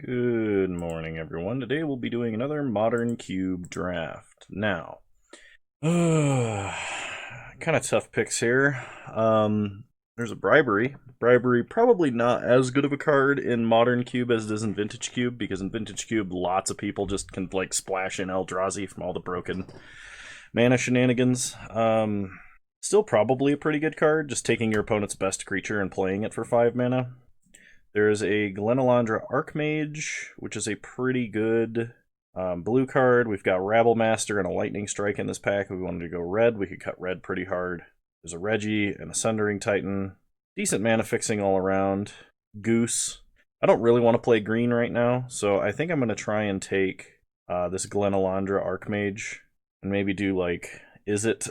Good morning, everyone. Today we'll be doing another Modern Cube draft. Now, kind of tough picks here. There's a Bribery. Bribery probably not as good of a card in Modern Cube as it is in Vintage Cube, because in Vintage Cube, lots of people just can like splash in Eldrazi from all the broken mana shenanigans. Still probably a pretty good card, just taking your opponent's best creature and playing it for 5 mana. There's a Glenalandra Archmage, which is a pretty good blue card. We've got Rabblemaster and a Lightning Strike in this pack. If we wanted to go red, we could cut red pretty hard. There's a Reggie and a Sundering Titan. Decent mana fixing all around. Goose. I don't really want to play green right now, so I think I'm going to try and take this Glenalandra Archmage and maybe do like, is it?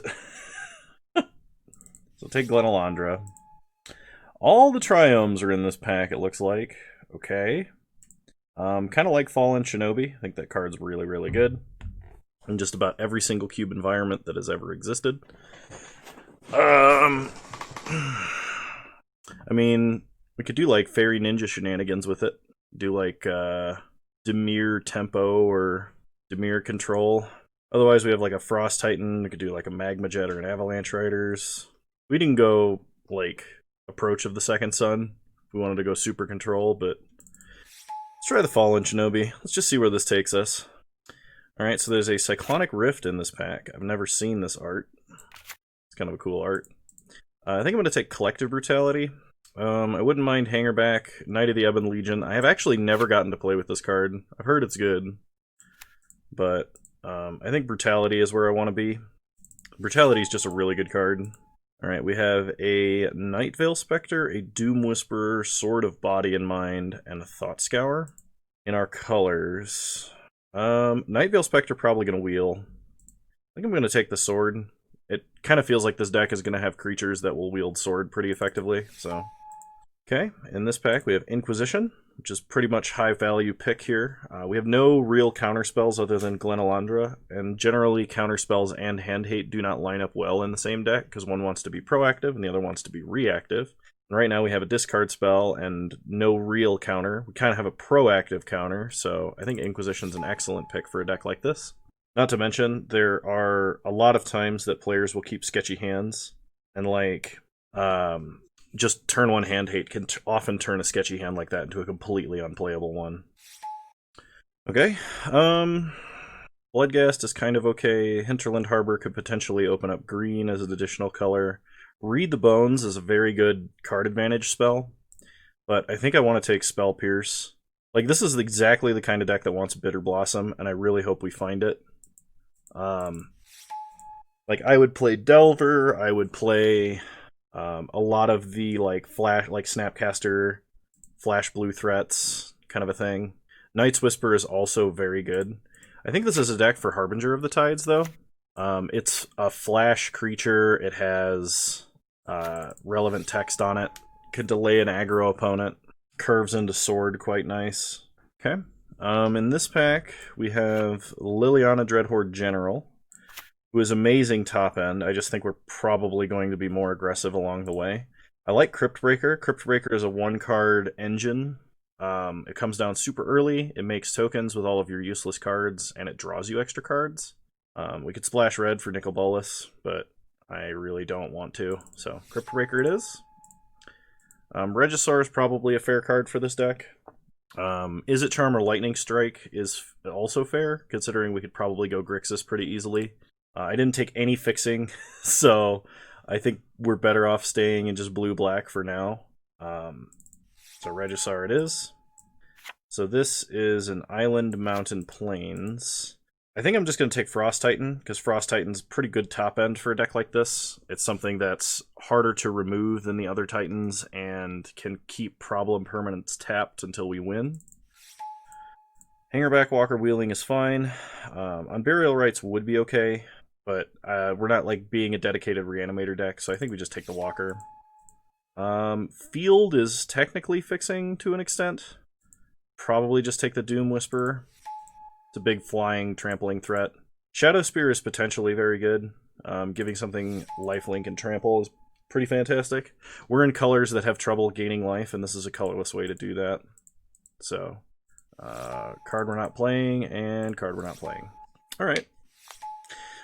So take Glenalandra. All the Triomes are in this pack, it looks like. Okay. Kind of like Fallen Shinobi. I think that card's really, really good. In just about every single cube environment that has ever existed. I mean, we could do like Fairy Ninja shenanigans with it. Do like Dimir Tempo or Dimir Control. Otherwise, we have like a Frost Titan. We could do like a Magma Jet or an Avalanche Riders. We didn't go like Approach of the Second Sun if we wanted to go super control, but let's try the Fallen Shinobi. Let's just see where this takes us. Alright, so there's a Cyclonic Rift in this pack. I've never seen this art. It's kind of a cool art. I think I'm going to take Collective Brutality. I wouldn't mind Hangerback, Knight of the Ebon Legion. I have actually never gotten to play with this card. I've heard it's good, but I think Brutality is where I want to be. Brutality is just a really good card. Alright, we have a Nightveil Spectre, a Doom Whisperer, Sword of Body and Mind, and a Thought Scour. In our colors, Nightveil Spectre probably going to wheel. I think I'm going to take the Sword. It kind of feels like this deck is going to have creatures that will wield Sword pretty effectively, so. Okay, in this pack we have Inquisition, which is pretty much high value pick here. We have no real counterspells other than Glenalandra, and generally counterspells and Hand Hate do not line up well in the same deck, because one wants to be proactive and the other wants to be reactive. And right now we have a discard spell and no real counter. We kind of have a proactive counter, so I think Inquisition's an excellent pick for a deck like this. Not to mention, there are a lot of times that players will keep sketchy hands, and like, just turn one Hand Hate can often turn a sketchy hand like that into a completely unplayable one. Okay, Bloodghast is kind of okay. Hinterland Harbor could potentially open up green as an additional color. Read the Bones is a very good card advantage spell, but I think I want to take Spell Pierce. Like, this is exactly the kind of deck that wants Bitter Blossom, and I really hope we find it. Like, I would play Delver, I would play a lot of the like Snapcaster, Flash Blue threats, kind of a thing. Night's Whisper is also very good. I think this is a deck for Harbinger of the Tides, though. It's a flash creature. It has relevant text on it. Could delay an aggro opponent. Curves into Sword quite nice. Okay. In this pack, we have Liliana Dreadhorde General, who is amazing top end. I just think we're probably going to be more aggressive along the way. I like Cryptbreaker. Cryptbreaker is a 1-card engine. It comes down super early, it makes tokens with all of your useless cards, and it draws you extra cards. We could splash red for Nicol Bolas, but I really don't want to, so Cryptbreaker it is. Regisaur is probably a fair card for this deck. Is it Charm or Lightning Strike is also fair, considering we could probably go Grixis pretty easily. I didn't take any fixing, so I think we're better off staying in just blue-black for now. So Regisaur it is. So this is an Island Mountain Plains. I think I'm just going to take Frost Titan, because Frost Titan's pretty good top end for a deck like this. It's something that's harder to remove than the other Titans, and can keep problem permanents tapped until we win. Hangerback Walker Wheeling is fine. Unburial Rites would be okay, but we're not like being a dedicated Reanimator deck, so I think we just take the Walker. Field is technically fixing to an extent. Probably just take the Doom Whisperer. It's a big flying, trampling threat. Shadow Spear is potentially very good. Giving something lifelink and trample is pretty fantastic. We're in colors that have trouble gaining life, and this is a colorless way to do that. So Card we're not playing, and card we're not playing. Alright.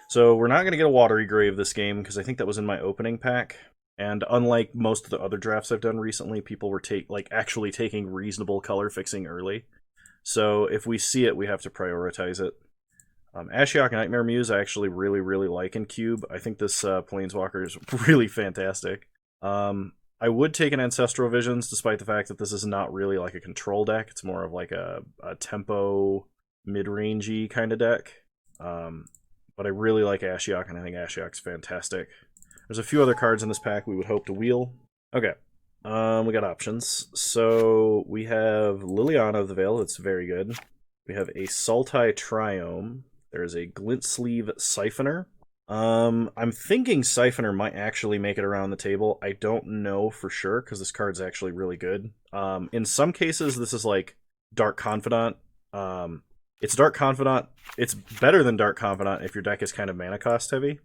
So we're not going to get a Watery Grave this game, because I think that was in my opening pack. And unlike most of the other drafts I've done recently, people were actually taking reasonable color fixing early. So if we see it, we have to prioritize it. Ashiok Nightmare Muse I actually really, really like in Cube. I think this Planeswalker is really fantastic. I would take an Ancestral Visions, despite the fact that this is not really like a control deck. It's more of like a tempo, mid-rangey kind of deck. But I really like Ashiok, and I think Ashiok's fantastic. There's a few other cards in this pack we would hope to wheel. Okay, we got options. So we have Liliana of the Veil, that's very good. We have a Sultai Triome. There's a Glint Sleeve Siphoner. I'm thinking Siphoner might actually make it around the table. I don't know for sure, because this card's actually really good. In some cases, this is like Dark Confidant. It's Dark Confidant. It's better than Dark Confidant if your deck is kind of mana cost heavy.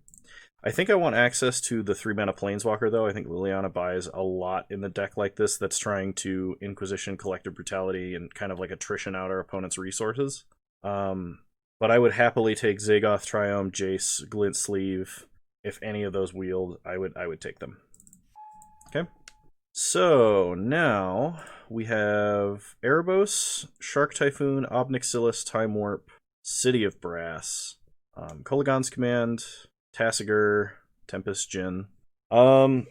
I think I want access to the 3-mana Planeswalker, though. I think Liliana buys a lot in the deck like this that's trying to Inquisition, Collective Brutality, and kind of like attrition out our opponent's resources. But I would happily take Zagoth, Triome, Jace, Glint Sleeve. If any of those wheeled, I would take them. Okay. So now we have Erebos, Shark Typhoon, Obnixilis, Time Warp, City of Brass, Kolaghan's Command, Tasigur, Tempest Djinn. I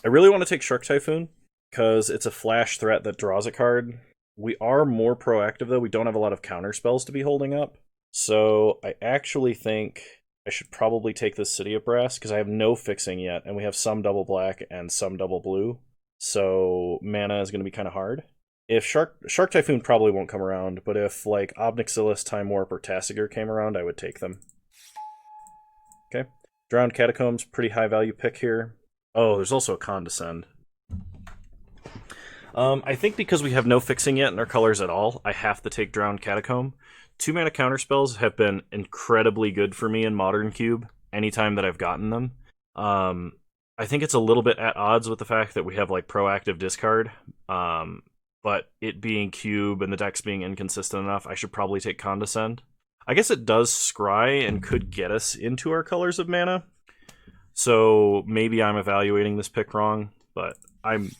really want to take Shark Typhoon because it's a flash threat that draws a card. We are more proactive, though. We don't have a lot of counter spells to be holding up. So I actually think I should probably take this City of Brass because I have no fixing yet, and we have some double black and some double blue. So mana is going to be kind of hard. If Shark Typhoon probably won't come around, but if like Obnixilis, Time Warp, or Tasigur came around, I would take them. Okay. Drowned Catacombs, pretty high value pick here. Oh, there's also a Condescend. I think because we have no fixing yet in our colors at all, I have to take Drowned Catacomb. 2-mana counterspells have been incredibly good for me in Modern Cube anytime that I've gotten them. I think it's a little bit at odds with the fact that we have like proactive discard, but it being Cube and the decks being inconsistent enough, I should probably take Condescend. I guess it does scry and could get us into our colors of mana, so maybe I'm evaluating this pick wrong, but I'm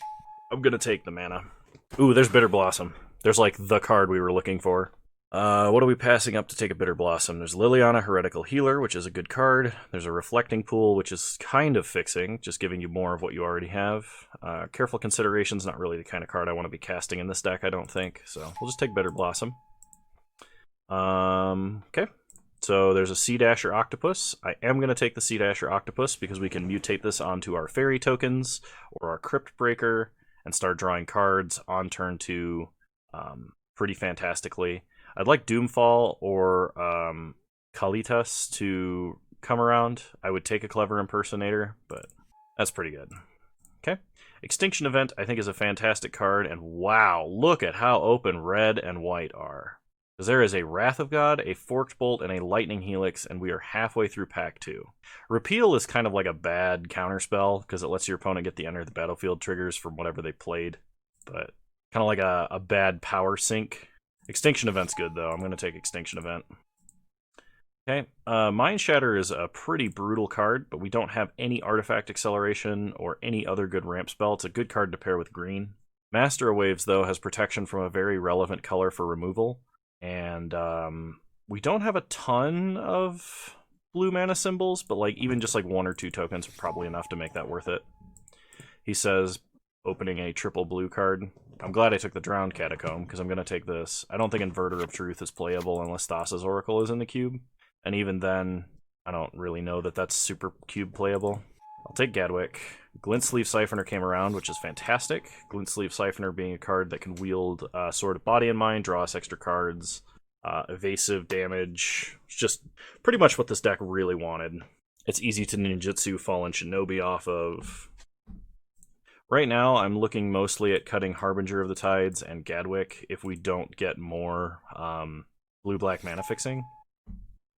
gonna take the mana. Ooh, there's Bitter Blossom. There's like the card we were looking for. What are we passing up to take a Bitter Blossom? There's Liliana, Heretical Healer, which is a good card. There's a Reflecting Pool, which is kind of fixing, just giving you more of what you already have. Careful Consideration's not really the kind of card I want to be casting in this deck, I don't think. So we'll just take Bitter Blossom. Okay. So there's a Sea Dasher Octopus. I am going to take the Sea Dasher Octopus because we can mutate this onto our Fairy tokens or our Crypt Breaker and start drawing cards on turn 2 pretty fantastically. I'd like Doomfall or Kalitas to come around. I would take a Clever Impersonator, but that's pretty good. Okay. Extinction Event, I think, is a fantastic card, and wow, look at how open red and white are. Because there is a Wrath of God, a Forked Bolt, and a Lightning Helix, and we are halfway through Pack 2. Repeal is kind of like a bad counterspell, because it lets your opponent get the Enter the Battlefield triggers from whatever they played, but kind of like a bad power sink. Extinction Event's good, though. I'm going to take Extinction Event. Okay, Mind Shatter is a pretty brutal card, but we don't have any Artifact Acceleration or any other good ramp spell. It's a good card to pair with green. Master of Waves, though, has protection from a very relevant color for removal, and we don't have a ton of blue mana symbols, but like even just like 1 or 2 tokens are probably enough to make that worth it. He says, opening a triple blue card. I'm glad I took the Drowned Catacomb, because I'm going to take this. I don't think Inverter of Truth is playable unless Thassa's Oracle is in the cube. And even then, I don't really know that that's super cube playable. I'll take Gadwick. Glint Sleeve Siphoner came around, which is fantastic. Glint Sleeve Siphoner being a card that can wield Sword of Body and Mind, draw us extra cards, evasive damage. It's just pretty much what this deck really wanted. It's easy to ninjutsu Fallen Shinobi off of. Right now, I'm looking mostly at cutting Harbinger of the Tides and Gadwick if we don't get more blue-black mana fixing.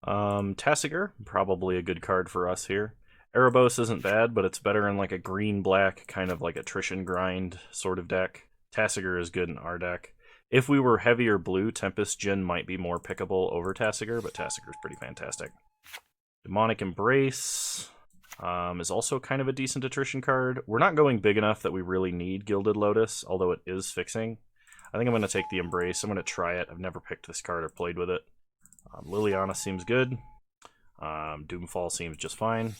Tasigur, probably a good card for us here. Erebos isn't bad, but it's better in like a green-black kind of like attrition grind sort of deck. Tasigur is good in our deck. If we were heavier blue, Tempest Djinn might be more pickable over Tasigur, but Tasigur's pretty fantastic. Demonic Embrace is also kind of a decent attrition card. We're not going big enough that we really need Gilded Lotus, although it is fixing. I think I'm going to take the Embrace. I'm going to try it. I've never picked this card or played with it. Liliana seems good. Doomfall seems just fine.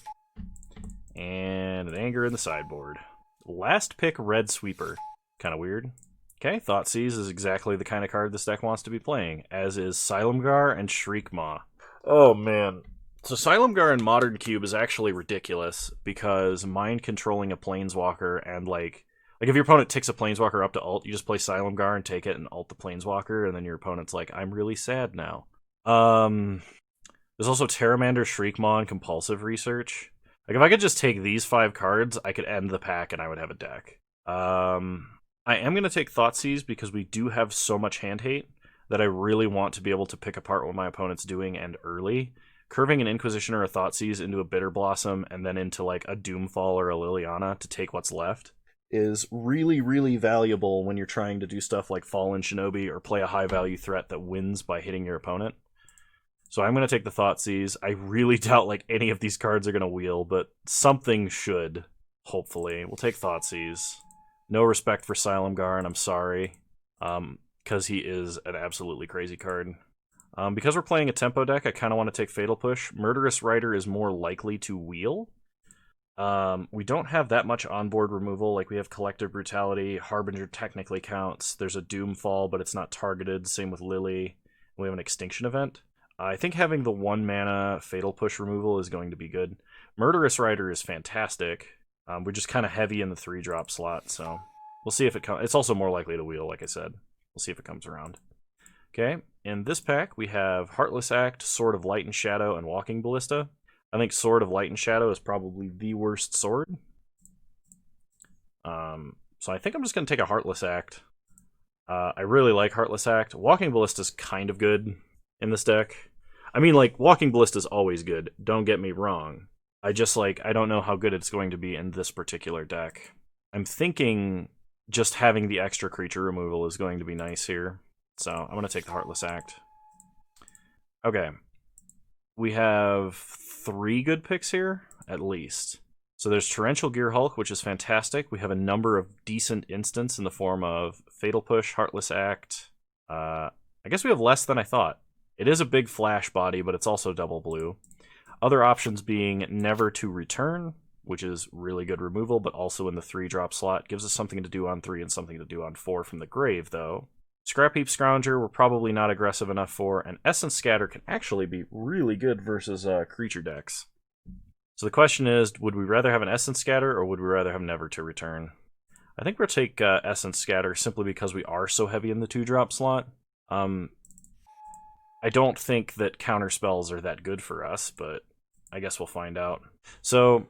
And an Anger in the sideboard. Last pick, Red Sweeper. Kind of weird. Okay, Thoughtseize is exactly the kind of card this deck wants to be playing, as is Silumgar and Shriekmaw. Oh, man. So Silumgar in Modern Cube is actually ridiculous, because mind controlling a Planeswalker and, like if your opponent ticks a Planeswalker up to ult, you just play Silumgar and take it and ult the Planeswalker, and then your opponent's like, I'm really sad now. There's also Terramander, Shriekmaw, and Compulsive Research. Like, if I could just take these 5 cards, I could end the pack and I would have a deck. I am going to take Thoughtseize because we do have so much hand hate that I really want to be able to pick apart what my opponent's doing and early. Curving an Inquisition or a Thoughtseize into a Bitter Blossom and then into like a Doomfall or a Liliana to take what's left is really, really valuable when you're trying to do stuff like Fallen Shinobi or play a high-value threat that wins by hitting your opponent. So I'm going to take the Thoughtseize. I really doubt like any of these cards are going to wheel, but something should, hopefully. We'll take Thoughtseize. No respect for Silumgar, and I'm sorry, because he is an absolutely crazy card. Because we're playing a tempo deck, I kind of want to take Fatal Push. Murderous Rider is more likely to wheel. We don't have that much onboard removal. Like, we have Collective Brutality. Harbinger technically counts. There's a Doomfall, but it's not targeted. Same with Lily. We have an Extinction Event. I think having the 1-mana Fatal Push removal is going to be good. Murderous Rider is fantastic. We're just kind of heavy in the 3-drop slot, so we'll see if it comes. It's also more likely to wheel, like I said. We'll see if it comes around. Okay, in this pack, we have Heartless Act, Sword of Light and Shadow, and Walking Ballista. I think Sword of Light and Shadow is probably the worst sword. So I think I'm just going to take a Heartless Act. I really like Heartless Act. Walking Ballista is kind of good in this deck. I mean, like, Walking Ballista is always good. Don't get me wrong. I just, I don't know how good it's going to be in this particular deck. I'm thinking just having the extra creature removal is going to be nice here. So I'm going to take the Heartless Act. Okay. We have 3 good picks here, at least. So there's Torrential Gear Hulk, which is fantastic. We have a number of decent instants in the form of Fatal Push, Heartless Act. I guess we have less than I thought. It is a big flash body, but it's also double blue. Other options being Never to Return, which is really good removal, but also in the 3-drop slot. Gives us something to do on 3 and something to do on 4 from the grave, though. Scrap Heap Scrounger, we're probably not aggressive enough for, and Essence Scatter can actually be really good versus creature decks. So the question is, would we rather have an Essence Scatter, or would we rather have Never to Return? I think we'll take Essence Scatter simply because we are so heavy in the 2-drop slot. I don't think that counter spells are that good for us, but I guess we'll find out. So,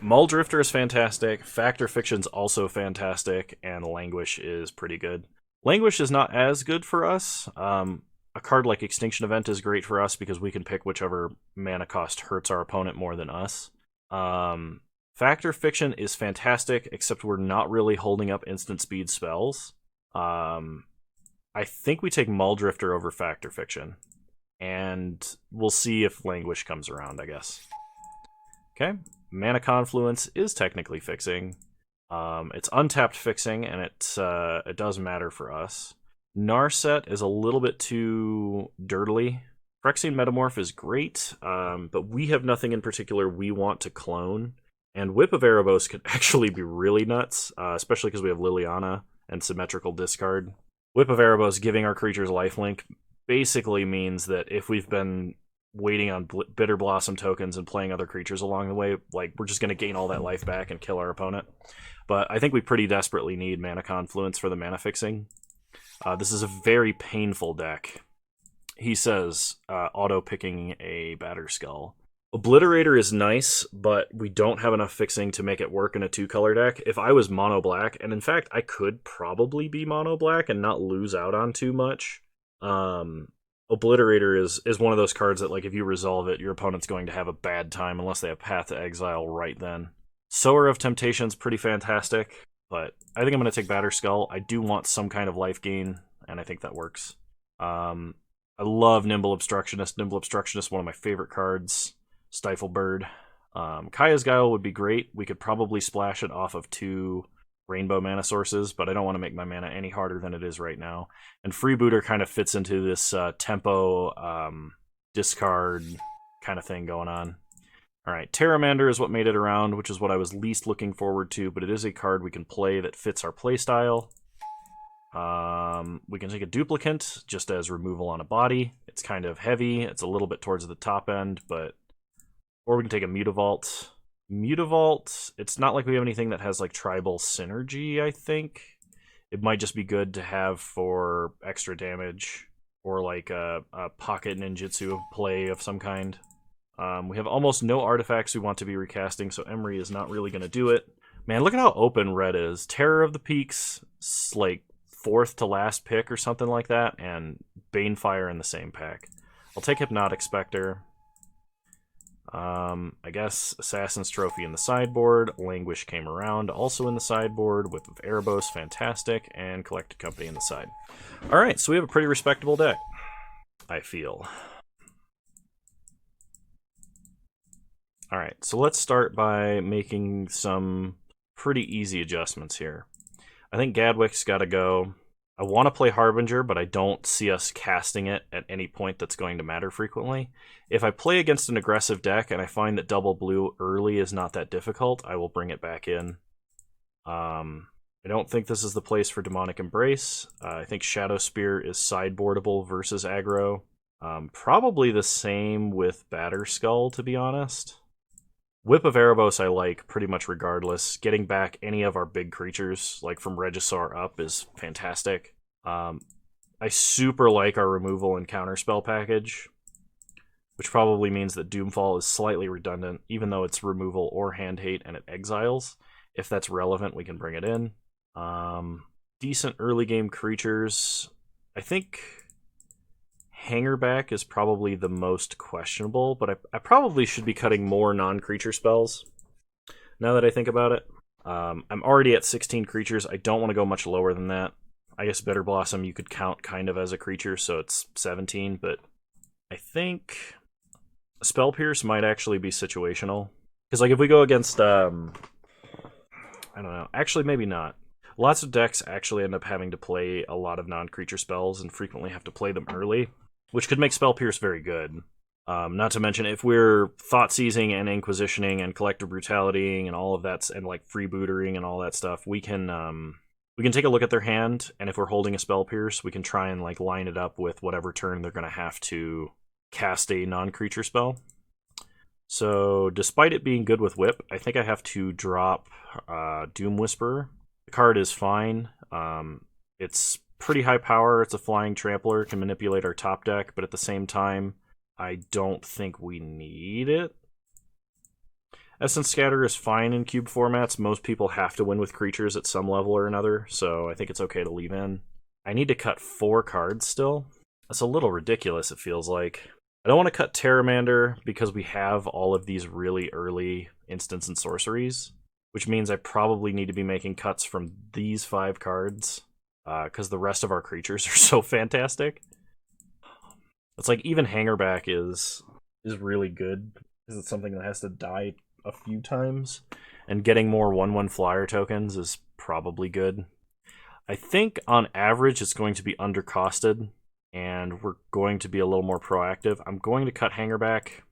Mull Drifter is fantastic, Factor Fiction's also fantastic, and Languish is pretty good. Languish is not as good for us. A card like Extinction Event is great for us because we can pick whichever mana cost hurts our opponent more than us. Factor Fiction is fantastic, except we're not really holding up instant speed spells. I think we take Mull Drifter over Factor Fiction. And we'll see if Languish comes around, I guess. Okay. Mana Confluence is technically fixing. It's untapped fixing, and it does matter for us. Narset is a little bit too dirtily. Phyrexian Metamorph is great, but we have nothing in particular we want to clone. And Whip of Erebos could actually be really nuts, especially because we have Liliana and Symmetrical Discard. Whip of Erebos giving our creatures lifelink basically means that if we've been waiting on Bitter Blossom tokens and playing other creatures along the way, we're just going to gain all that life back and kill our opponent. But I think we pretty desperately need Mana Confluence for the mana fixing. This is a very painful deck. He says, auto-picking a Batterskull. Obliterator is nice, but we don't have enough fixing to make it work in a 2-color deck. If I was mono-black, and in fact, I could probably be mono-black and not lose out on too much. Obliterator is one of those cards that, if you resolve it, your opponent's going to have a bad time unless they have Path to Exile right then. Sower of Temptation's pretty fantastic. but I think I'm going to take Batter Skull. I do want some kind of life gain, and I think that works. I love Nimble Obstructionist. Nimble Obstructionist, one of my favorite cards. Stifle Bird. Kaya's Guile would be great. We could probably splash it off of 2 Rainbow mana sources, but I don't want to make my mana any harder than it is right now. And Freebooter kind of fits into this tempo discard kind of thing going on. Alright, Terramander is what made it around, which is what I was least looking forward to, but it is a card we can play that fits our playstyle. We can take a Duplicant just as removal on a body. It's kind of heavy. It's a little bit towards the top end, but... Or we can take a Mutavault. Mutavault, it's not like we have anything that has like tribal synergy, I think. It might just be good to have for extra damage or like a pocket ninjutsu play of some kind. We have almost no artifacts we want to be recasting, so Emery is not really going to do it. Man, look at how open red is. Terror of the Peaks, like 4th to last pick or something like that, and Banefire in the same pack. I'll take Hypnotic Spectre. I guess Assassin's Trophy in the sideboard. Languish came around, also in the sideboard. Whip of Erebos, fantastic. And Collected Company in the side. Alright, so we have a pretty respectable deck, I feel. Alright, so let's start by making some pretty easy adjustments here. I think Gadwick's got to go. I want to play Harbinger, but I don't see us casting it at any point that's going to matter frequently. If I play against an aggressive deck and I find that double blue early is not that difficult, I will bring it back in. I don't think this is the place for Demonic Embrace. I think Shadow Spear is sideboardable versus aggro. Probably the same with Batter Skull, to be honest. Whip of Erebos I like pretty much regardless. Getting back any of our big creatures, like from Regisaur up, is fantastic. I super like our removal and counterspell package, which probably means that Doomfall is slightly redundant, even though it's removal or hand hate and it exiles. If that's relevant, we can bring it in. Decent early game creatures. I think Hangerback is probably the most questionable, but I probably should be cutting more non-creature spells, now that I think about it. I'm already at 16 creatures. I don't want to go much lower than that. I guess Bitter Blossom you could count kind of as a creature, so it's 17, but I think Spell Pierce might actually be situational. Because like if we go against, I don't know, actually maybe not. Lots of decks actually end up having to play a lot of non-creature spells and frequently have to play them early, which could make Spell Pierce very good. Not to mention, if we're Thought Seizing and Inquisitioning and Collective Brutalitying and all of that, and like Freebootering and all that stuff, we can take a look at their hand, and if we're holding a Spell Pierce, we can try and like line it up with whatever turn they're going to have to cast a non-creature spell. So, despite it being good with Whip, I think I have to drop Doom Whisperer. The card is fine. It's pretty high power. It's a flying trampler, can manipulate our top deck, but at the same time, I don't think we need it. Essence Scatter is fine in cube formats. Most people have to win with creatures at some level or another, so I think it's okay to leave in. I need to cut 4 cards still. That's a little ridiculous, it feels like. I don't want to cut Terramander because we have all of these really early instants and sorceries, which means I probably need to be making cuts from these 5 cards, because the rest of our creatures are so fantastic. It's like even Hangerback is really good, because it's something that has to die a few times, and getting more 1/1 flyer tokens is probably good. I think on average it's going to be undercosted, and we're going to be a little more proactive. I'm going to cut Hangerback.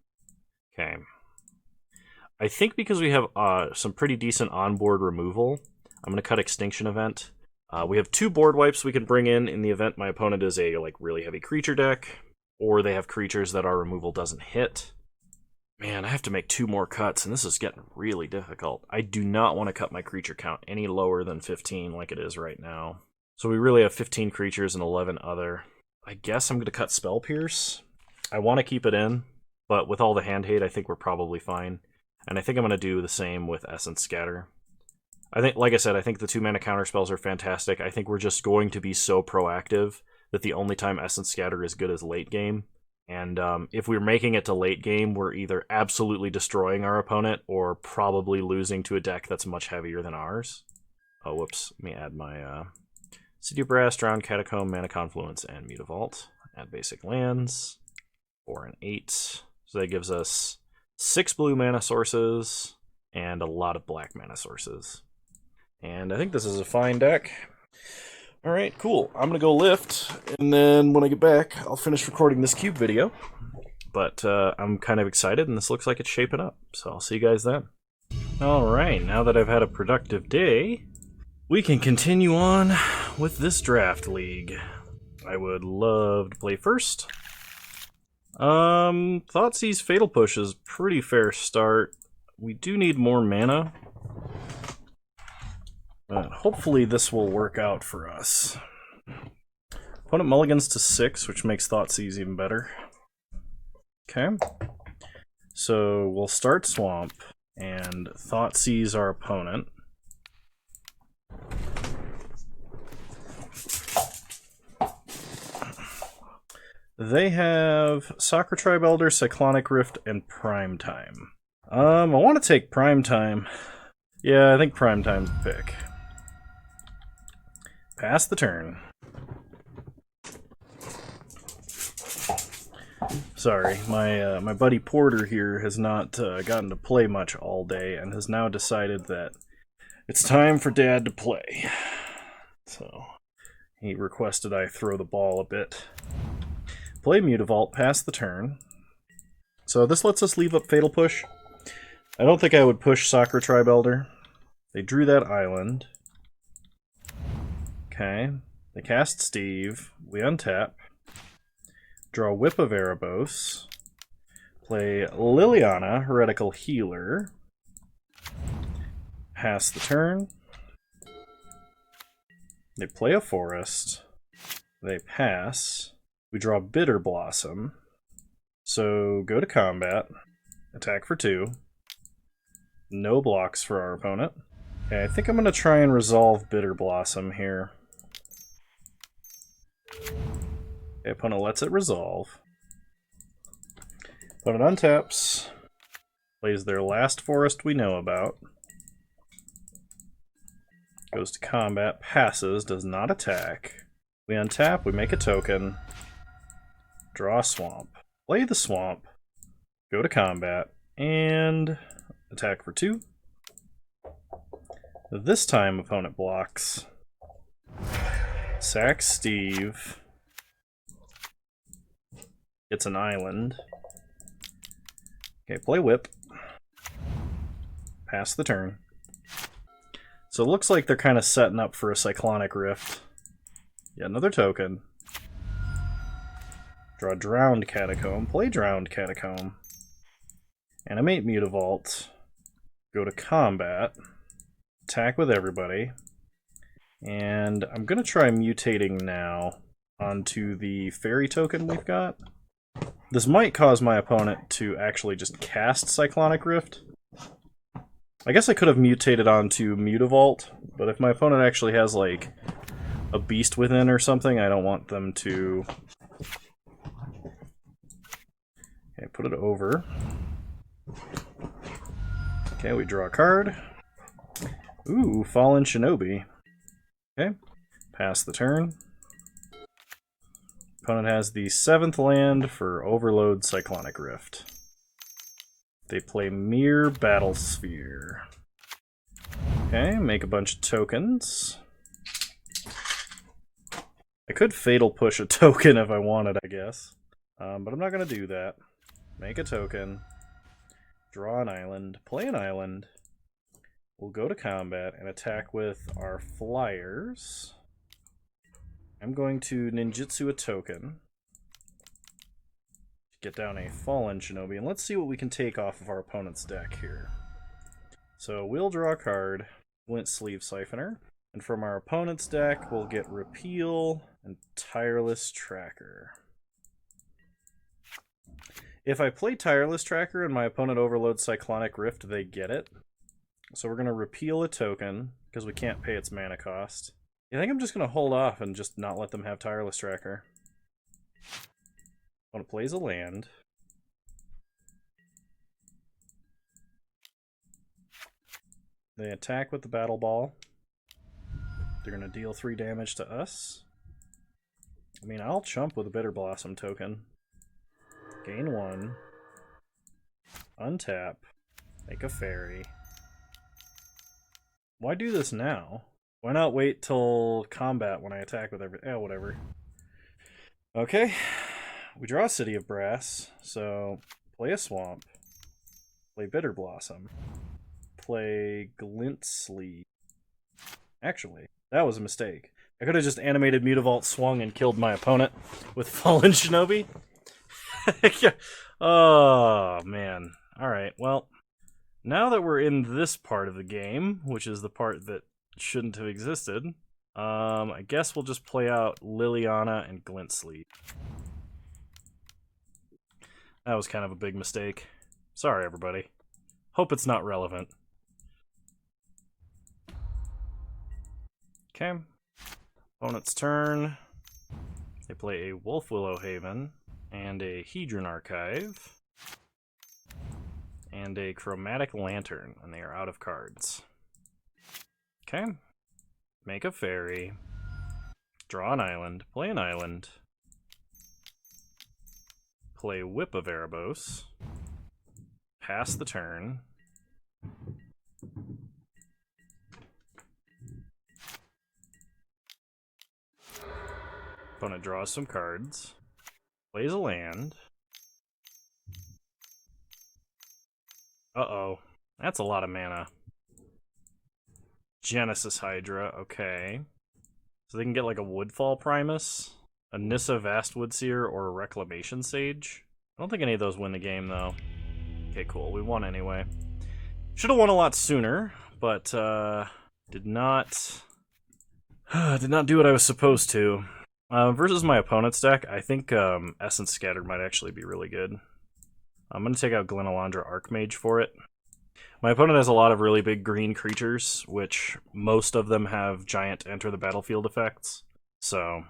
Okay. I think because we have some pretty decent onboard removal, I'm going to cut Extinction Event. We have 2 board wipes we can bring in the event my opponent is a like really heavy creature deck, or they have creatures that our removal doesn't hit. Man, I have to make 2 more cuts, and this is getting really difficult. I do not want to cut my creature count any lower than 15 like it is right now. So we really have 15 creatures and 11 other. I guess I'm going to cut Spell Pierce. I want to keep it in, but with all the hand hate, I think we're probably fine. And I think I'm going to do the same with Essence Scatter. I think, like I said, I think the 2-mana counterspells are fantastic. I think we're just going to be so proactive that the only time Essence Scatter is good is late game. And if we're making it to late game, we're either absolutely destroying our opponent or probably losing to a deck that's much heavier than ours. Oh, whoops. Let me add my City of Brass, Drowned Catacomb, Mana Confluence, and Mutavault. Add basic lands. 4 and 8. So that gives us 6 blue mana sources and a lot of black mana sources. And I think this is a fine deck. Alright, cool. I'm going to go lift, and then when I get back, I'll finish recording this cube video. But I'm kind of excited, and this looks like it's shaping up. So I'll see you guys then. Alright, now that I've had a productive day, we can continue on with this draft league. I would love to play first. Thoughtseize Fatal Push is pretty fair start. We do need more mana. But hopefully this will work out for us. Opponent mulligans to 6, which makes Thoughtseize even better. Okay. So we'll start Swamp and Thoughtseize our opponent. They have Soccer Tribe Elder, Cyclonic Rift, and Prime Time. I want to take Prime Time. Yeah, I think Prime Time's the pick. Pass the turn. Sorry, my buddy Porter here has not gotten to play much all day and has now decided that it's time for Dad to play. So he requested I throw the ball a bit. Play Mutavault, pass the turn. So this lets us leave up Fatal Push. I don't think I would push Soccer Tribe Elder. They drew that island. Okay. They cast Steve. We untap. Draw Whip of Erebos. Play Liliana, Heretical Healer. Pass the turn. They play a forest. They pass. We draw Bitter Blossom. So go to combat. Attack for 2. No blocks for our opponent. Okay, I think I'm going to try and resolve Bitter Blossom here. Okay, opponent lets it resolve. Opponent untaps. Plays their last forest we know about. Goes to combat, passes, does not attack. We untap, we make a token. Draw a swamp. Play the swamp. Go to combat. And attack for 2. This time opponent blocks. Sack Steve. Gets an island. Okay, play Whip. Pass the turn. So it looks like they're kind of setting up for a Cyclonic Rift. Yeah, another token. Draw Drowned Catacomb. Play Drowned Catacomb. Animate Mutavault. Go to combat. Attack with everybody. And I'm going to try mutating now onto the fairy token we've got. This might cause my opponent to actually just cast Cyclonic Rift. I guess I could have mutated onto Mutavault, but if my opponent actually has, like, a Beast Within or something, I don't want them to... Okay, put it over. Okay, we draw a card. Ooh, Fallen Shinobi. Okay, pass the turn. Opponent has the 7th land for Overload Cyclonic Rift. They play Mere Battlesphere. Okay, make a bunch of tokens. I could Fatal Push a token if I wanted, I guess. But I'm not going to do that. Make a token. Draw an island. Play an island. We'll go to combat and attack with our flyers. I'm going to ninjutsu a token. Get down a Fallen Shinobi, and let's see what we can take off of our opponent's deck here. So we'll draw a card, Flint Sleeve Siphoner, and from our opponent's deck we'll get Repeal and Tireless Tracker. If I play Tireless Tracker and my opponent overloads Cyclonic Rift, they get it. So we're going to repeal a token, because we can't pay its mana cost. I think I'm just going to hold off and just not let them have Tireless Tracker. Opponent plays a land. They attack with the Battle Ball. They're going to deal 3 damage to us. I mean, I'll chump with a Bitter Blossom token. Gain 1. Untap. Make a fairy. Why do this now? Why not wait till combat when I attack with everything? Oh, whatever. Okay. We draw a City of Brass, so play a Swamp. Play Bitter Blossom. Play Glint Sleeve. Actually, that was a mistake. I could have just animated Mutavault, swung, and killed my opponent with Fallen Shinobi. Oh, man. Alright, well, now that we're in this part of the game, which is the part that shouldn't have existed, I guess we'll just play out Liliana and Glint Sleeve. That was kind of a big mistake. Sorry, everybody. Hope it's not relevant. Okay. Opponent's turn. They play a Wolf Willow Haven, and a Hedron Archive, and a Chromatic Lantern, and they are out of cards. Okay. Make a fairy. Draw an island. Play an island. Play Whip of Erebos. Pass the turn. Opponent draws some cards. Plays a land. Uh-oh. That's a lot of mana. Genesis Hydra, okay. So they can get like a Woodfall Primus, a Nissa Vastwood Seer, or a Reclamation Sage. I don't think any of those win the game, though. Okay, cool. We won anyway. Should have won a lot sooner, but did not do what I was supposed to. Versus my opponent's deck, I think Essence Scattered might actually be really good. I'm going to take out Glenalandra Archmage for it. My opponent has a lot of really big green creatures, which most of them have giant enter the battlefield effects. So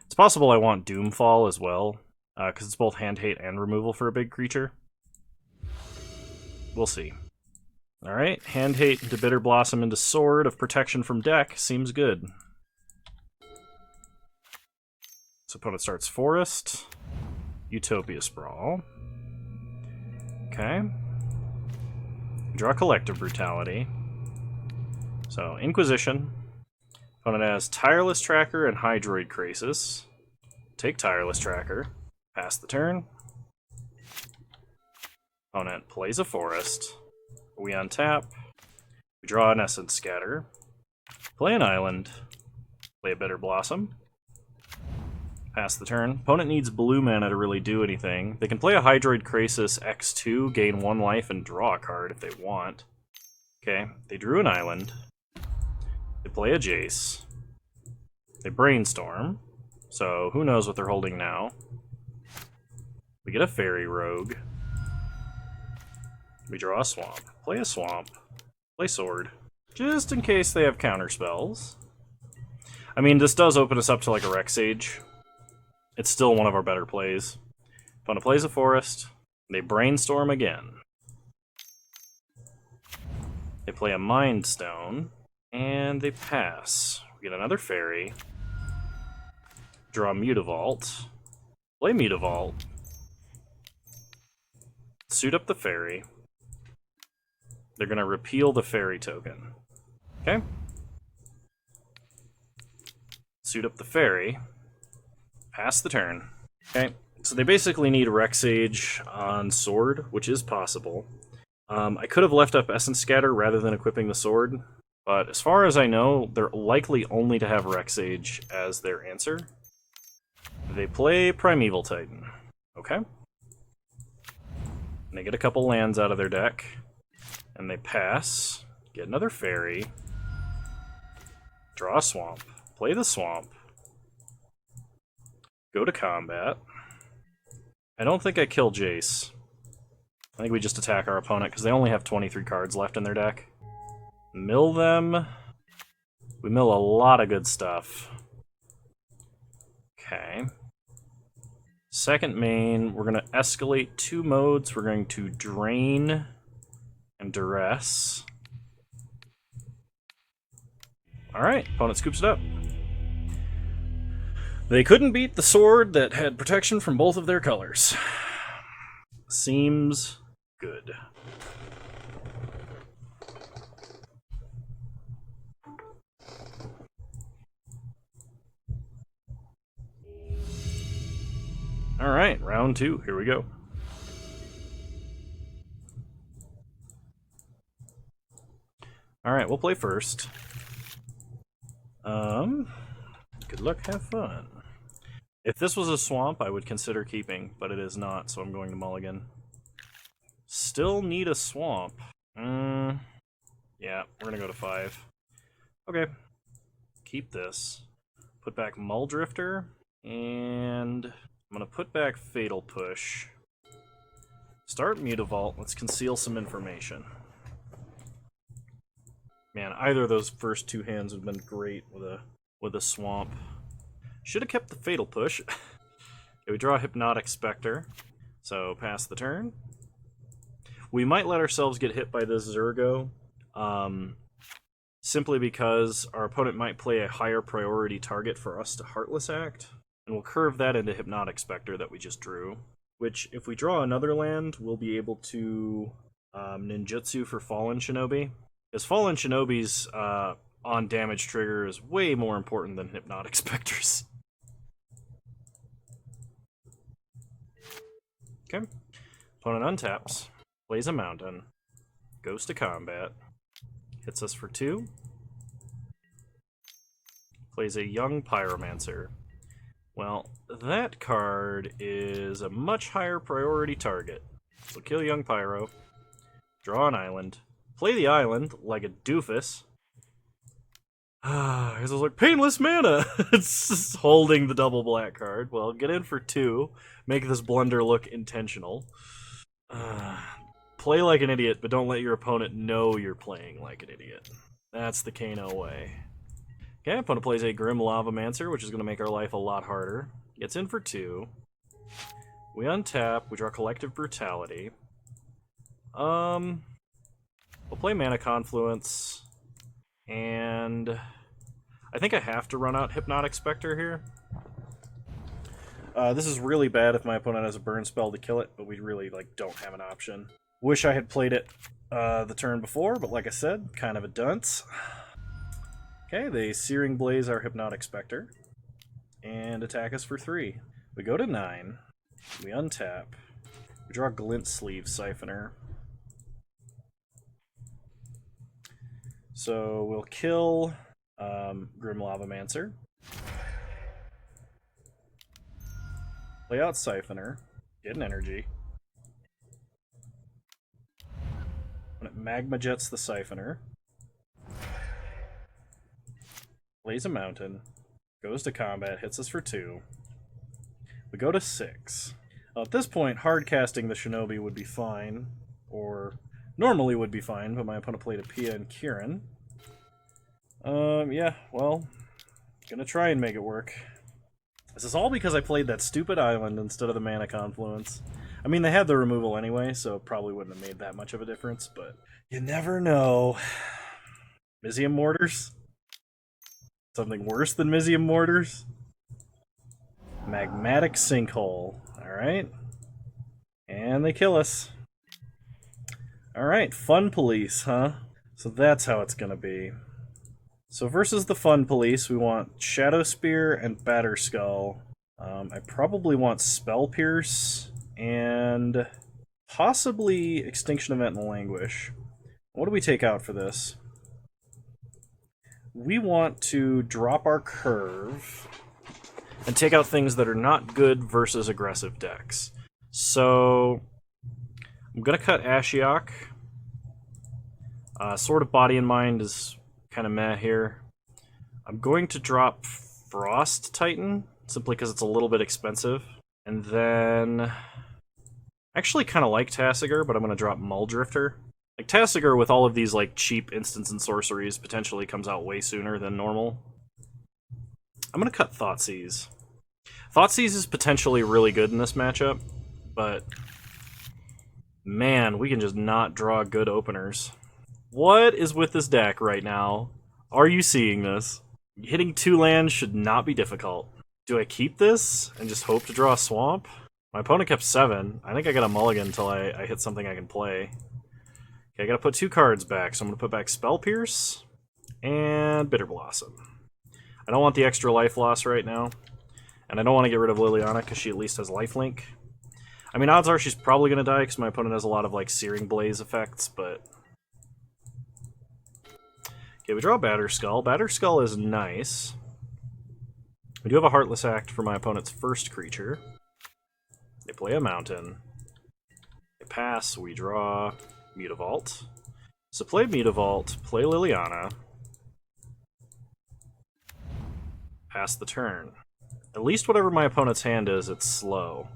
it's possible I want Doomfall as well, because it's both hand hate and removal for a big creature. We'll see. Alright, hand hate into Bitter Blossom into Sword of Protection from deck seems good. So opponent starts Forest, Utopia Sprawl. Okay. Draw Collective Brutality. So, Inquisition. Opponent has Tireless Tracker and Hydroid Krasis. Take Tireless Tracker. Pass the turn. Opponent plays a Forest. We untap. We draw an Essence Scatter. Play an Island. Play a Bitter Blossom. Pass the turn. Opponent needs blue mana to really do anything. They can play a Hydroid Krasis X2, gain 1 life, and draw a card if they want. Okay, they drew an island. They play a Jace. They brainstorm. So who knows what they're holding now. We get a Fairy Rogue. We draw a Swamp. Play a Swamp. Play Sword. Just in case they have counter spells. I mean, this does open us up to like a Rec Sage. It's still one of our better plays. Opponent plays a Forest. They brainstorm again. They play a Mind Stone. And they pass. We get another Fairy. Draw Mutavault. Play Mutavault. Suit up the Fairy. They're going to repeal the Fairy token. Okay? Suit up the Fairy. Pass the turn. Okay, so they basically need Rec Sage on Sword, which is possible. I could have left up Essence Scatter rather than equipping the Sword, but as far as I know, they're likely only to have Rec Sage as their answer. They play Primeval Titan. Okay. And they get a couple lands out of their deck, and they pass, get another Fairy, draw a Swamp, play the Swamp, go to combat. I don't think I kill Jace. I think we just attack our opponent, because they only have 23 cards left in their deck. Mill them. We mill a lot of good stuff. Okay. Second main, we're going to escalate 2 modes. We're going to Drain and Duress. Alright, opponent scoops it up. They couldn't beat the sword that had protection from both of their colors. Seems good. Alright, round 2. Here we go. Alright, we'll play first. Good luck, have fun. If this was a swamp, I would consider keeping, but it is not, so I'm going to mulligan. Still need a swamp. Yeah, we're gonna go to 5. Okay. Keep this. Put back Muldrifter, and I'm gonna put back Fatal Push. Start Mutavault, let's conceal some information. Man, either of those first 2 hands would have been great with a swamp. Should have kept the Fatal Push. Okay, we draw a Hypnotic Spectre, so pass the turn. We might let ourselves get hit by this Zergo, simply because our opponent might play a higher priority target for us to Heartless Act, and we'll curve that into Hypnotic Spectre that we just drew, which, if we draw another land, we'll be able to ninjutsu for Fallen Shinobi. Because Fallen Shinobi's on damage trigger is way more important than Hypnotic Spectres. Okay. Opponent untaps, plays a mountain, goes to combat, hits us for 2, plays a Young Pyromancer. Well, that card is a much higher priority target. So kill Young Pyro, draw an island, play the island like a doofus. Because I was like, painless mana! It's just holding the double black card. Well, get in for 2, make this blunder look intentional. Play like an idiot, but don't let your opponent know you're playing like an idiot. That's the Kano way. Okay, opponent plays a Grim Lavamancer, which is going to make our life a lot harder. Gets in for 2. We untap, we draw Collective Brutality. We'll play Mana Confluence, and I think I have to run out Hypnotic Spectre here. This is really bad if my opponent has a burn spell to kill it, but we really don't have an option. Wish I had played it the turn before, but like I said, kind of a dunce. Okay, they Searing Blaze our Hypnotic Spectre, and attack us for 3. We go to 9, we untap, we draw Glint Sleeve Siphoner. So we'll kill Grim Lavamancer, play out Siphoner, get an energy. When it Magma Jets the Siphoner, plays a mountain, goes to combat, hits us for 2. We go to 6. At this point, hard casting the Shinobi would be fine, or normally would be fine, but my opponent played a Pia and Kieran. Yeah, well, gonna try and make it work. This is all because I played that stupid island instead of the Mana Confluence. I mean, they had the removal anyway, so it probably wouldn't have made that much of a difference, but you never know. Mizium Mortars? Something worse than Mizium Mortars? Magmatic Sinkhole. Alright. And they kill us. Alright, Fun Police, huh? So that's how it's gonna be. So versus the Fun Police, we want Shadow Spear and Batterskull. I probably want Spell Pierce and possibly Extinction Event and Languish. What do we take out for this? We want to drop our curve and take out things that are not good versus aggressive decks. So I'm going to cut Ashiok. Sword of Body and Mind is kind of meh here. I'm going to drop Frost Titan, simply because it's a little bit expensive. And then I actually kind of like Tasigur, but I'm going to drop Muldrifter. Like, Tasigur with all of these cheap instants and sorceries potentially comes out way sooner than normal. I'm going to cut Thoughtseize. Thoughtseize is potentially really good in this matchup, but man, we can just not draw good openers. What is with this deck right now? Are you seeing this? Hitting 2 lands should not be difficult. Do I keep this and just hope to draw a swamp? My opponent kept 7. I think I got a mulligan until I hit something I can play. Okay, I gotta put 2 cards back, so I'm gonna put back Spell Pierce and Bitter Blossom. I don't want the extra life loss right now, and I don't want to get rid of Liliana because she at least has lifelink. I mean, odds are she's probably gonna die because my opponent has a lot of like Searing Blaze effects, but... Okay, we draw Batterskull. Batterskull is nice. We do have a Heartless Act for my opponent's first creature. They play a mountain. They pass, we draw Mutavault. So play Mutavault, play Liliana. Pass the turn. At least whatever my opponent's hand is, it's slow.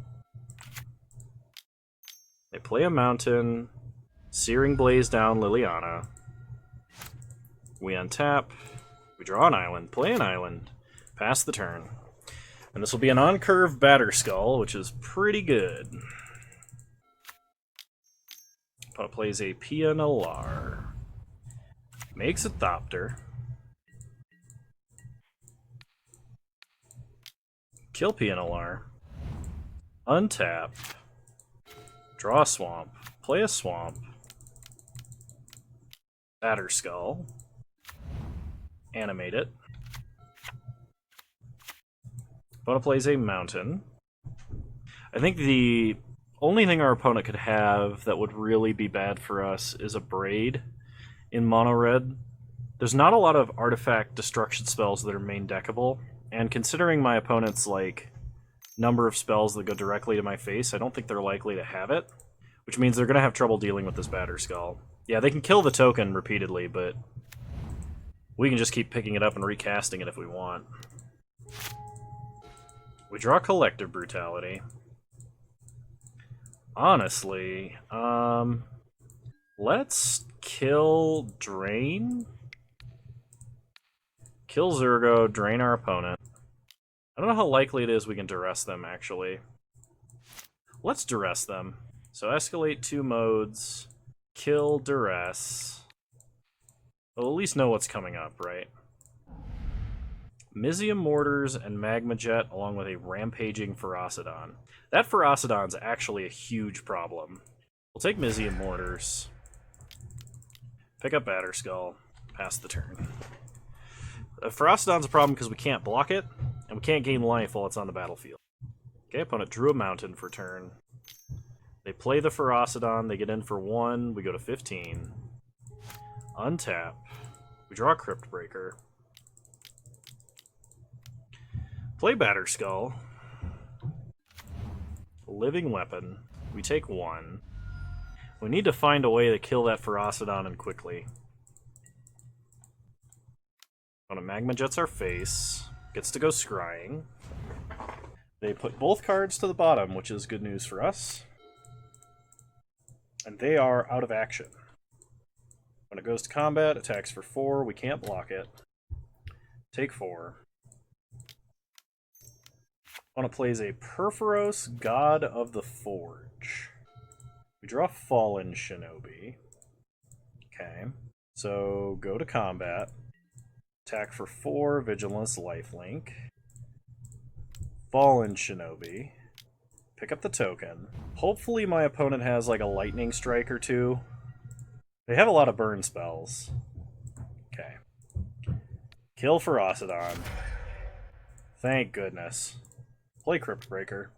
They play a mountain. Searing Blaze down Liliana. We untap. We draw an island, play an island. Pass the turn. And this will be an on-curve Batterskull, which is pretty good. Opponent plays a Pianalar. Makes a Thopter. Kill Pianalar. Untap. Draw a swamp. Play a swamp. Batterskull. Animate it. Opponent plays a mountain. I think the only thing our opponent could have that would really be bad for us is a Braid in mono red. There's not a lot of artifact destruction spells that are main deckable, and considering my opponent's like number of spells that go directly to my face, I don't think they're likely to have it, which means they're going to have trouble dealing with this Batterskull. Yeah, they can kill the token repeatedly, but we can just keep picking it up and recasting it if we want. We draw Collective Brutality. Honestly, let's kill Drain. Kill Zurgo, drain our opponent. I don't know how likely it is we can duress them, actually. Let's duress them. So escalate 2 modes, kill, duress. We'll at least know what's coming up, right? Mizium Mortars and Magma Jet, along with a rampaging Ferocidon. That Ferocidon's actually a huge problem. We'll take Mizium Mortars. Pick up Batterskull. Pass the turn. Ferocidon's a problem because we can't block it, and we can't gain life while it's on the battlefield. Okay, opponent drew a mountain for turn. They play the Ferocidon, they get in for 1, we go to 15. Untap. We draw a Crypt Breaker. Play Batterskull. Living Weapon. We take 1. We need to find a way to kill that Ferocidon and quickly. On a Magma Jets our face. Gets to go scrying. They put both cards to the bottom, which is good news for us. And they are out of action. When it goes to combat, attacks for 4. We can't block it. Take 4. Opponent plays a Perforos, God of the Forge. We draw Fallen Shinobi. Okay. So go to combat. Attack for 4, Vigilance, Lifelink. Fallen Shinobi. Pick up the token. Hopefully my opponent has like a Lightning Strike or 2. They have a lot of burn spells. Okay. Kill Ferocidon. Thank goodness. Play Crypt Breaker.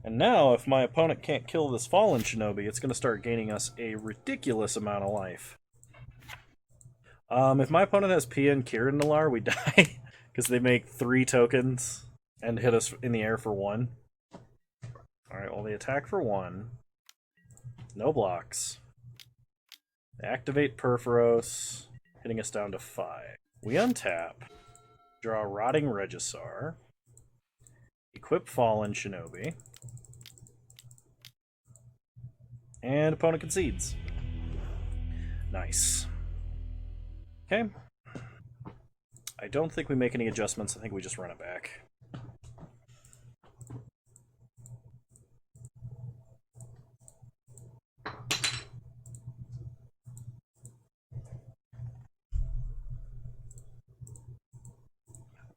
And now, if my opponent can't kill this Fallen Shinobi, it's going to start gaining us a ridiculous amount of life. If my opponent has Pia and Kirin Nalar, we die. Because they make 3 tokens and hit us in the air for 1. Alright, well they attack for 1. No blocks. They activate Perforos, hitting us down to 5. We untap. Draw Rotting Regisar. Equip Fallen Shinobi. And opponent concedes. Nice. Okay. I don't think we make any adjustments. I think we just run it back.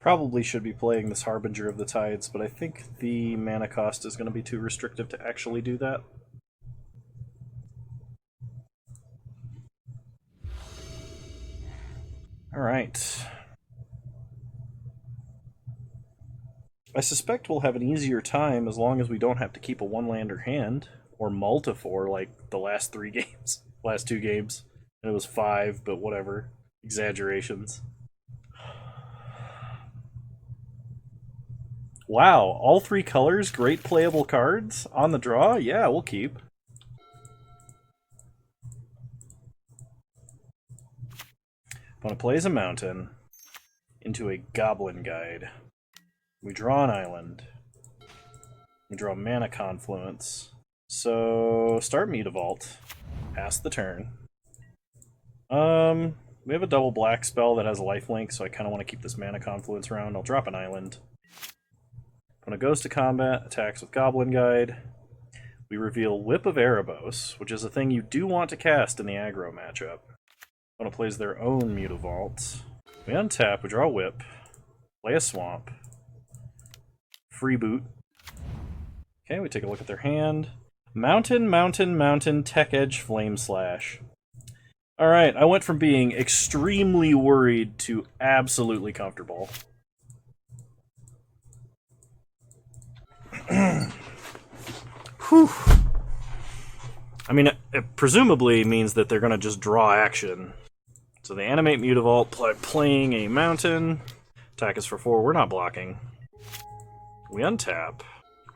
Probably should be playing this Harbinger of the Tides, but I think the mana cost is going to be too restrictive to actually do that. Alright. I suspect we'll have an easier time as long as we don't have to keep a one-lander hand, or multifor like the last 3 games. Last 2 games. And it was 5, but whatever. Exaggerations. Wow, all 3 colors, great playable cards on the draw? Yeah, we'll keep. Opponent plays a mountain into a Goblin Guide. We draw an island. We draw Mana Confluence. So, start Mutavault. Pass the turn. We have a double black spell that has a lifelink, so I kind of want to keep this Mana Confluence around. I'll drop an island. When it goes to combat, attacks with Goblin Guide. We reveal Whip of Erebos, which is a thing you do want to cast in the aggro matchup. When it plays their own Mutavault. We untap, we draw a Whip, play a Swamp, freeboot. Okay, we take a look at their hand. Mountain, Mountain, Mountain, Tech Edge, Flame Slash. Alright, I went from being extremely worried to absolutely comfortable. Whew. I mean, it presumably means that they're going to just draw action. So they animate Mutavault, playing a mountain. Attack is for 4, we're not blocking. We untap,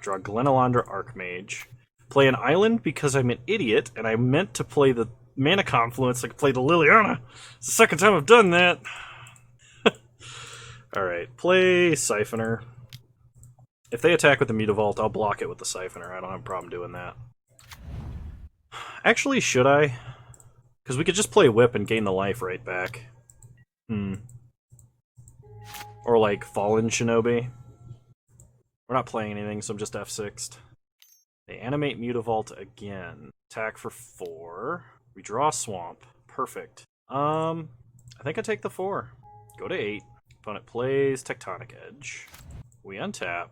draw Glenalandra Archmage. Play an island because I'm an idiot, and I meant to play the Mana Confluence. I could play the Liliana. It's the second time I've done that. Alright, play Siphoner. If they attack with the Mutavault, I'll block it with the Siphoner. I don't have a problem doing that. Actually, should I? Because we could just play Whip and gain the life right back. Or like Fallen Shinobi. We're not playing anything, so I'm just F6'd. They animate Mutavault again. Attack for 4. We draw Swamp. Perfect. I think I take the 4. Go to 8. Opponent plays Tectonic Edge. We untap.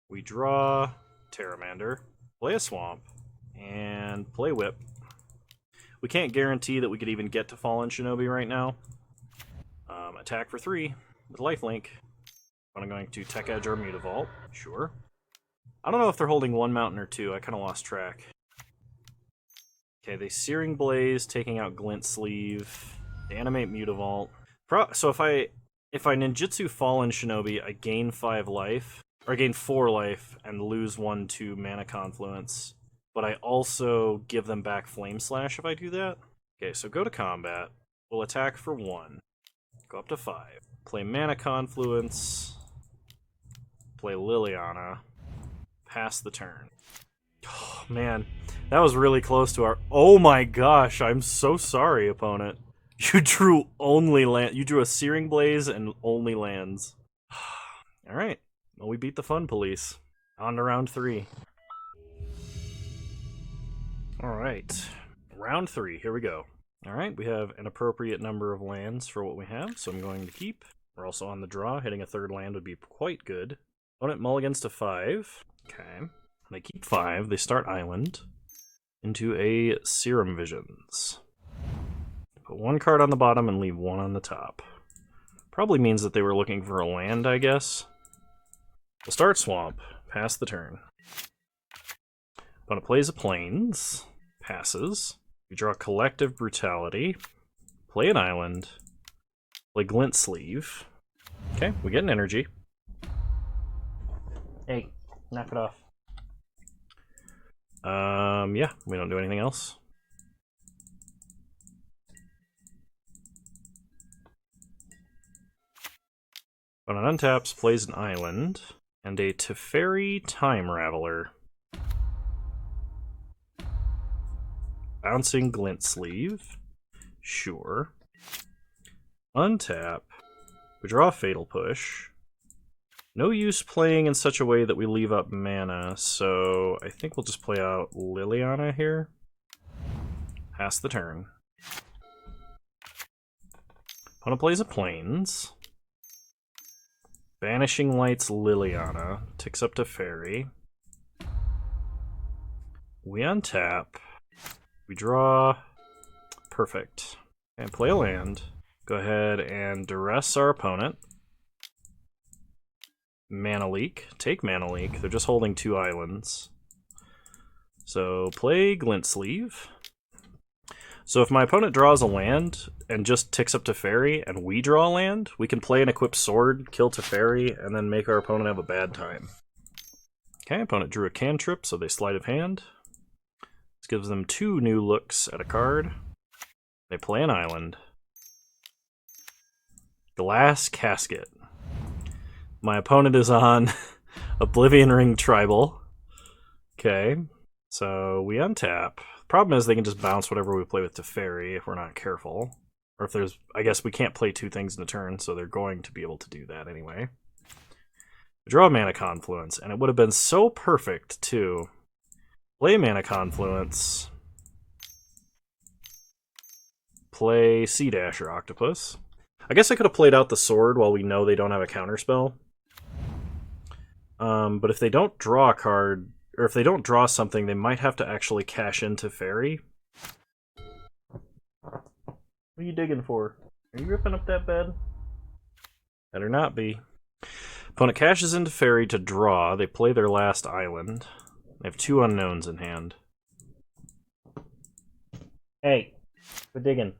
We draw Terramander. Play a Swamp. And play Whip. We can't guarantee that we could even get to Fallen Shinobi right now. Attack for 3 with lifelink. I'm going to Tech Edge or Mutavault. Sure. I don't know if they're holding 1 mountain or 2. I kind of lost track. Okay, they Searing Blaze, taking out Glint Sleeve. They animate Mutavault. So if I ninjutsu Fallen Shinobi, I gain 5 life. Or I gain 4 life and lose 1 to Mana Confluence. But I also give them back Flame Slash if I do that. Okay, so go to combat. We'll attack for 1. Go up to 5. Play Mana Confluence. Play Liliana. Pass the turn. Oh, man, that was really close to our... Oh my gosh, I'm so sorry, opponent. You drew only land. You drew a Searing Blaze and only lands. Alright, well, we beat the Fun Police. On to round 3. Alright, round 3, here we go. Alright, we have an appropriate number of lands for what we have, so I'm going to keep. We're also on the draw. Hitting a 3rd land would be quite good. Opponent mulligans to 5. Okay. They keep 5. They start island into a Serum Visions. Put 1 card on the bottom and leave 1 on the top. Probably means that they were looking for a land, I guess. We'll start Swamp. Pass the turn. Opponent plays a Plains. Passes. We draw Collective Brutality. Play an island. Play Glint Sleeve. Okay, we get an energy. Hey, knock it off. Yeah, we don't do anything else. Opponent untaps, plays an island, and a Teferi Time Raveler. Bouncing Glint Sleeve. Sure. Untap. We draw a Fatal Push. No use playing in such a way that we leave up mana, so I think we'll just play out Liliana here. Pass the turn. Opponent plays a Plains. Banishing Lights Liliana. Ticks up to Fairy. We untap. We draw. Perfect. And play a land. Go ahead and duress our opponent. Mana Leak. Take Mana Leak. They're just holding 2 islands. So play Glint Sleeve. So if my opponent draws a land and just ticks up to Fairy and we draw a land, we can play an equipped sword, kill Teferi, and then make our opponent have a bad time. Okay, opponent drew a cantrip, so they sleight of hand. This gives them 2 new looks at a card. They play an island. Glass Casket. My opponent is on Oblivion Ring Tribal. Okay, so we untap. Problem is they can just bounce whatever we play with Teferi if we're not careful. Or if there's... I guess we can't play 2 things in a turn, so they're going to be able to do that anyway. Draw Mana Confluence, and it would have been so perfect to play Mana Confluence, play Sea Dasher Octopus. I guess I could have played out the sword while we know they don't have a counterspell. But if they don't draw a card, or if they don't draw something, they might have to actually cash into Fairy. What are you digging for? Are you ripping up that bed? Better not be. Opponent cashes into Fairy to draw. They play their last island. They have 2 unknowns in hand. Hey, we're digging.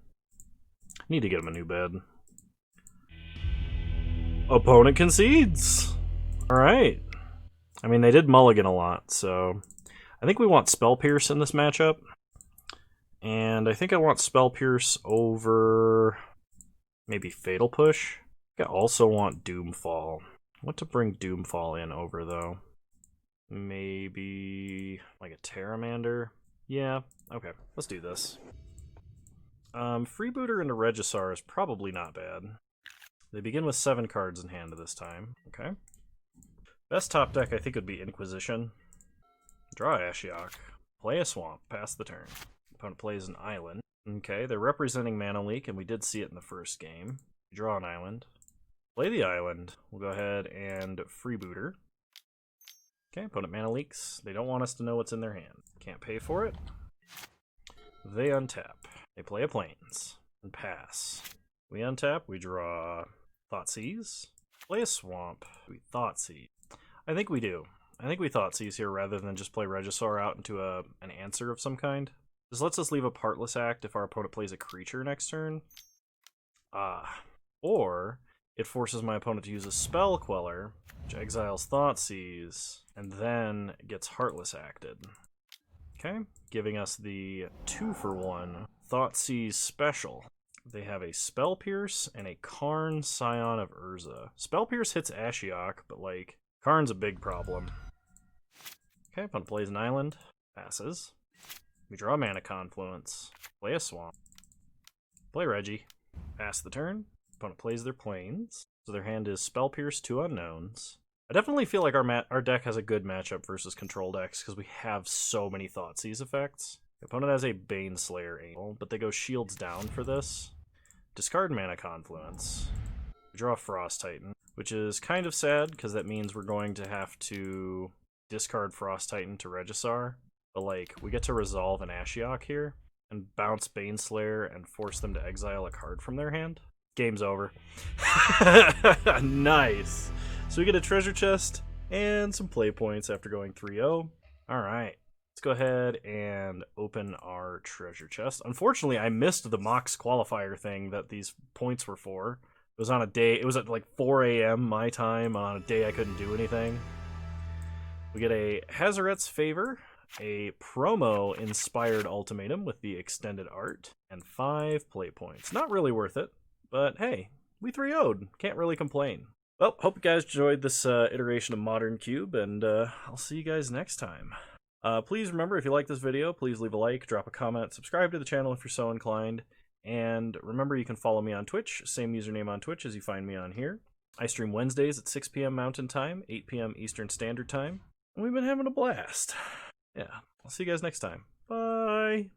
Need to get him a new bed. Opponent concedes! Alright. I mean, they did mulligan a lot, so... I think we want Spell Pierce in this matchup. And I think I want Spell Pierce over... maybe Fatal Push. I also want Doomfall. What to bring Doomfall in over, though? Maybe... like a Terramander? Yeah, okay, let's do this. Freebooter into Regisaur is probably not bad. They begin with 7 cards in hand this time. Okay. Best top deck I think would be Inquisition. Draw Ashiok. Play a Swamp. Pass the turn. Opponent plays an island. Okay, they're representing Mana Leak, and we did see it in the first game. Draw an island. Play the island. We'll go ahead and Freebooter. Okay, opponent Mana Leaks. They don't want us to know what's in their hand. Can't pay for it. They untap. They play a Plains. And pass. We untap. We draw Thoughtseize. Play a Swamp. We Thoughtseize. I think we do. I think we Thoughtseize here rather than just play Regisaur out into an answer of some kind. This lets us leave a Partless Act if our opponent plays a creature next turn. Or it forces my opponent to use a Spell Queller, which exiles Thoughtseize, and then gets Heartless Acted. Okay, giving us the 2-for-1 Thoughtseize special. They have a Spell Pierce and a Karn, Scion of Urza. Spell Pierce hits Ashiok, but like, Karn's a big problem. Okay, opponent plays an island, passes. We draw Mana Confluence, play a Swamp, play Reggie, pass the turn. Opponent plays their Plains, so their hand is Spell Pierce, 2 unknowns. I definitely feel like our deck has a good matchup versus control decks because we have so many Thoughtseize effects. The opponent has a Baneslayer Angel, but they go shields down for this. Discard Mana Confluence. We draw Frost Titan, which is kind of sad because that means we're going to have to discard Frost Titan to Regisaur. But like, we get to resolve an Ashiok here and bounce Baneslayer and force them to exile a card from their hand. Game's over. Nice. So we get a treasure chest and some play points after going 3-0. Alright. Let's go ahead and open our treasure chest. Unfortunately, I missed the Mox qualifier thing that these points were for. It was on a day, it was at like 4 a.m. my time on a day I couldn't do anything. We get a Hazaret's Favor, a promo-inspired ultimatum with the extended art, and 5 play points. Not really worth it, but hey, we 3-0'd. Can't really complain. Well, hope you guys enjoyed this iteration of Modern Cube, and I'll see you guys next time. Please remember, if you like this video, please leave a like, drop a comment, subscribe to the channel if you're so inclined, and remember you can follow me on Twitch, same username on Twitch as you find me on here. I stream Wednesdays at 6 p.m. Mountain Time, 8 p.m. Eastern Standard Time, and we've been having a blast. Yeah, I'll see you guys next time. Bye!